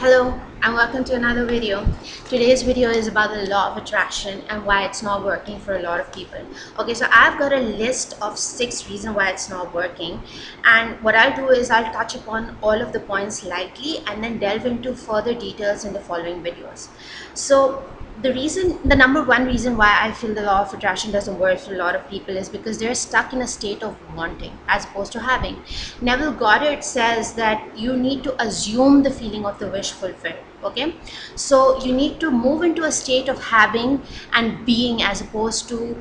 Hello and welcome to another video. Today's video is about the law of attraction and why it's not working for a lot of people. Okay, so I've got a list of 6 reasons why it's not working, and what I'll do is I'll touch upon all of the points lightly and then delve into further details in the following videos. So the number one reason why I feel the law of attraction doesn't work for a lot of people is because they're stuck in a state of wanting as opposed to having. Neville Goddard says that you need to assume the feeling of the wish fulfilled. Okay, so you need to move into a state of having and being as opposed to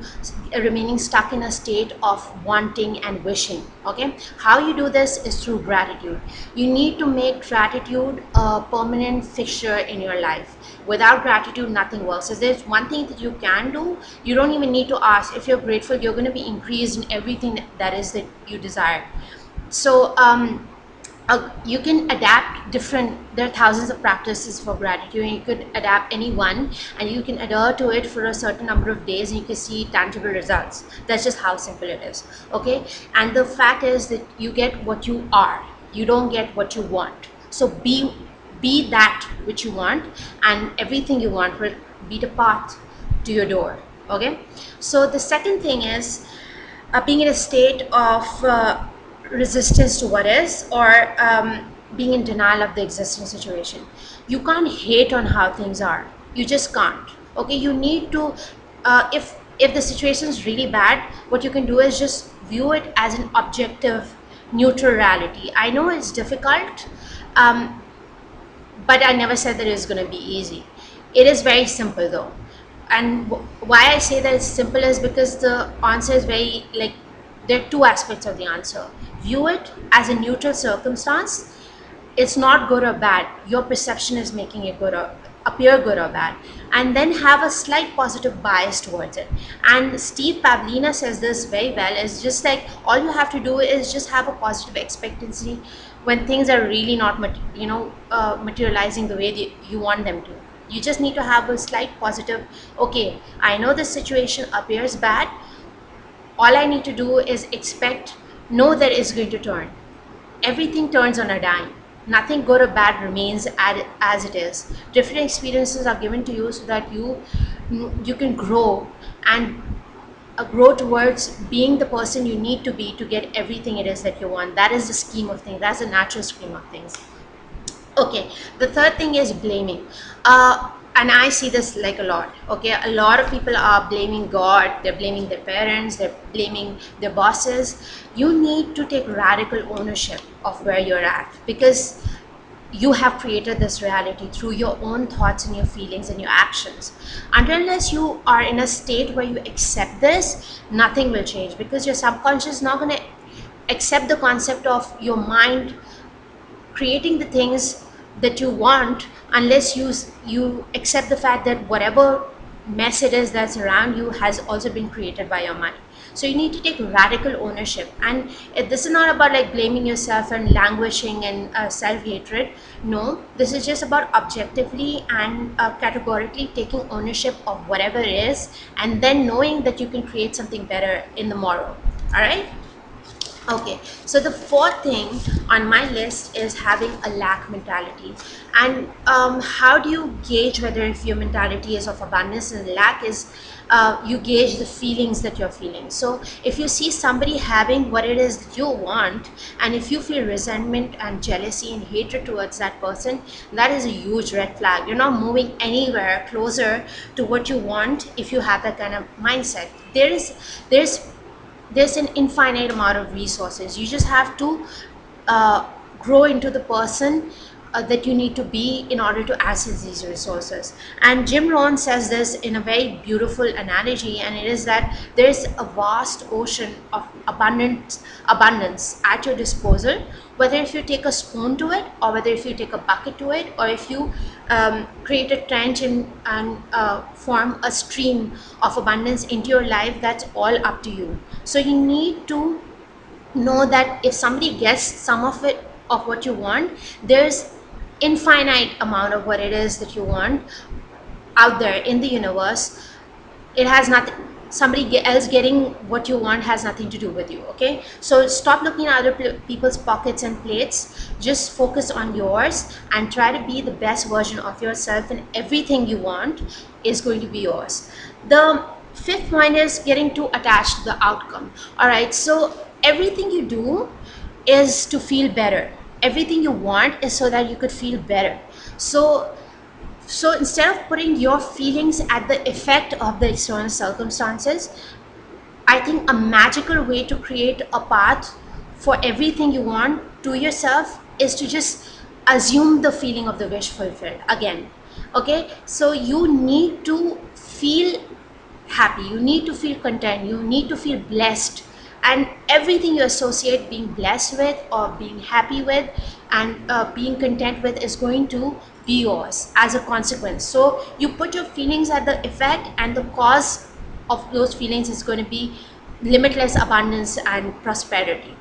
remaining stuck in a state of wanting and wishing. Okay, how you do this is through gratitude. You need to make gratitude a permanent fixture in your life. Without gratitude, nothing works. If there's one thing that you can do, you don't even need to ask. If you're grateful, you're going to be increased in everything that is that you desire. So you can adapt there are thousands of practices for gratitude, and you could adapt any one and you can adhere to it for a certain number of days and you can see tangible results. That's just how simple it is. Okay, and the fact is that you get what you are, you don't get what you want. So be that which you want, and everything you want will be the path to your door. Okay, so the second thing is being in a state of resistance to what is, or being in denial of the existing situation. You can't hate on how things are, you just can't. Okay, you need to if the situation is really bad, what you can do is just view it as an objective neutral reality. I know it's difficult, but I never said that it's going to be easy. It is very simple though, and why I say that it's simple is because the answer is very, like, there are two aspects of the answer. View it as a neutral circumstance. It's not good or bad, your perception is making it good or appear good or bad, and then have a slight positive bias towards it. And Steve Pavlina says this very well. It's just like all you have to do is just have a positive expectancy when things are really not materializing the way that you want them to. You just need to have a slight positive. Okay, I know this situation appears bad, all I need to do is know that it's going to turn. Everything turns on a dime. Nothing good or bad remains as it is. Different experiences are given to you so that you can grow and grow towards being the person you need to be to get everything it is that you want. That is the scheme of things. That's the natural scheme of things. Okay, the third thing is blaming. And I see this like a lot. Okay, a lot of people are blaming God, they're blaming their parents, they're blaming their bosses. You need to take radical ownership of where you're at, because you have created this reality through your own thoughts and your feelings and your actions. Unless you are in a state where you accept this, nothing will change, because your subconscious is not going to accept the concept of your mind creating the things that you want, unless you accept the fact that whatever mess it is that's around you has also been created by your mind. So you need to take radical ownership, and this is not about like blaming yourself and languishing and self-hatred. No, this is just about objectively and categorically taking ownership of whatever it is, and then knowing that you can create something better in the morrow. All right. Okay, so the fourth thing on my list is having a lack mentality. And how do you gauge whether if your mentality is of abundance and lack is you gauge the feelings that you're feeling. So if you see somebody having what it is that you want, and if you feel resentment and jealousy and hatred towards that person, that is a huge red flag. You're not moving anywhere closer to what you want if you have that kind of mindset. There's an infinite amount of resources. You just have to grow into the person that you need to be in order to access these resources. And Jim Rohn says this in a very beautiful analogy, and it is that there's a vast ocean of abundance at your disposal, whether if you take a spoon to it, or whether if you take a bucket to it, or if you create a trench and form a stream of abundance into your life. That's all up to you. So you need to know that if somebody gets some of it, of what you want, there's infinite amount of what it is that you want out there in the universe. It has nothing, else getting what you want has nothing to do with you. Okay, so stop looking at other people's pockets and plates. Just focus on yours and try to be the best version of yourself, and everything you want is going to be yours. The fifth point is getting too attached to the outcome. All right, so everything you do is to feel better. Everything you want is so that you could feel better. So instead of putting your feelings at the effect of the external circumstances, I think a magical way to create a path for everything you want to yourself is to just assume the feeling of the wish fulfilled again. Okay, so you need to feel happy, you need to feel content, you need to feel blessed, and everything you associate being blessed with or being happy with and being content with is going to be yours as a consequence. So you put your feelings at the effect, and the cause of those feelings is going to be limitless abundance and prosperity.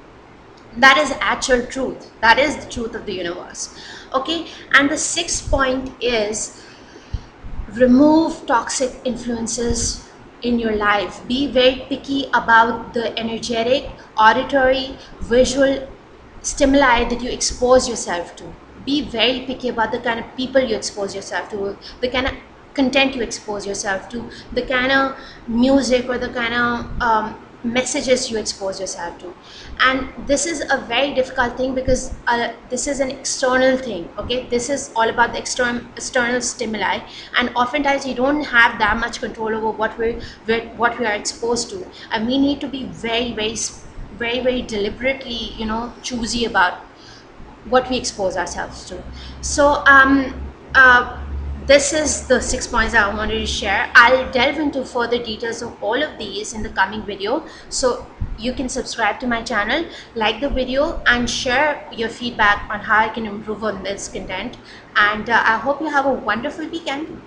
That is actual truth, that is the truth of the universe. Okay, and the sixth point is remove toxic influences in your life. Be very picky about the energetic, auditory, visual stimuli that you expose yourself to. Be very picky about the kind of people you expose yourself to, the kind of content you expose yourself to, the kind of music or the kind of messages you expose yourself to. And this is a very difficult thing because this is an external thing. Okay, this is all about the external stimuli, and oftentimes you don't have that much control over what we are exposed to, and we need to be very deliberately, choosy about what we expose ourselves to. So this is the 6 points that I wanted to share. I'll delve into further details of all of these in the coming video. So you can subscribe to my channel, like the video, and share your feedback on how I can improve on this content. And I hope you have a wonderful weekend.